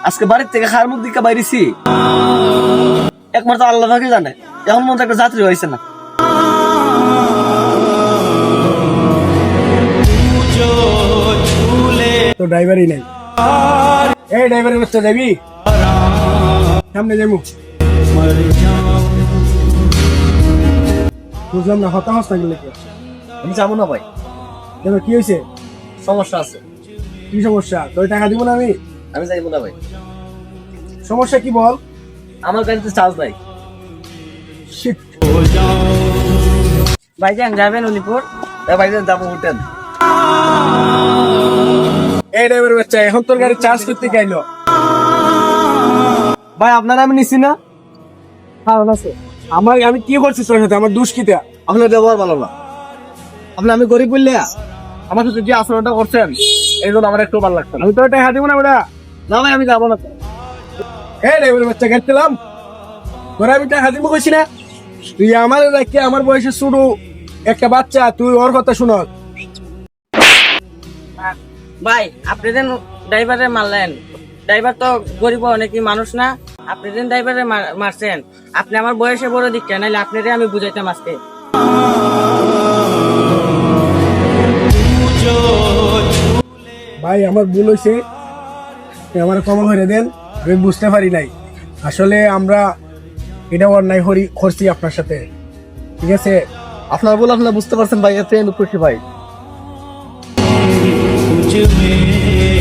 আজকে বাড়ির থেকে খার মুখ দিকে বাইরেছি, একমাত্র আল্লাহ ভাগে জানে। এখন মতো একটা যাত্রী হয়েছে না। তো ড্রাইভারই নাই। এই ড্রাইভারের বাচ্চা যাবি সামনে যাবো। বুঝলাম না, হতাশ না গেলে আমি যাবো না ভাই, কেন, কি হয়েছে? সমস্যা আছে। কি সমস্যা? তোর টাকা দিব না আমি। আমি যাইবো না ভাই, সমস্যা কি বল? আমার গাড়িতে চার্জ নাই। Shit. ভাইজান যাবেন উলিপুর? ভাইজান যাবো, উঠেন। এই ড্রাইভারের বাচ্চা, এখন তোর গাড়ি চার্জ করতে গেলো। ভাই আপনারা আমি নিছি না। আমি কি করছি তোর সাথে? আমার দুষ্কৃতা। আপনার ব্যবহার ভালো না। আমি গরিব বললে আমার সাথে যে আচরণটা করছেন, এই জন্য আমার একটু ভালো লাগছে না। আমি তোর টাকা দিব না বেটা। না ভাই, আমি যাবো না। এই ড্রাইভারের বাচ্চা, গেছিলাম তোরা, আমি টাকা দিব কইছি না? তুই আমার রাখি, আমার বয়সে শুরু একটা বাচ্চা, তুই ওর কথা শুন। ভাই আপনি যেন ড্রাইভারে মারলেন, ড্রাইভার তো গরিব অনেকই মানুষ না, আপনি যেন ড্রাইভারে মারছেন, আপনি আমার বয়সে বড় দিকটা, নাহলে আপনারে আমি বুঝাইতাম আজকে। ভাই আমার ভুল হয়েছে, আমার ক্ষমা করে দেন। আমি বুঝতে পারি নাই, আসলে আমরা এটা অন্যায় করছি আপনার সাথে, ঠিক আছে? আপনার বলে আপনার বুঝতে পারছেন ভাই, এতে আমি খুশি ভাই।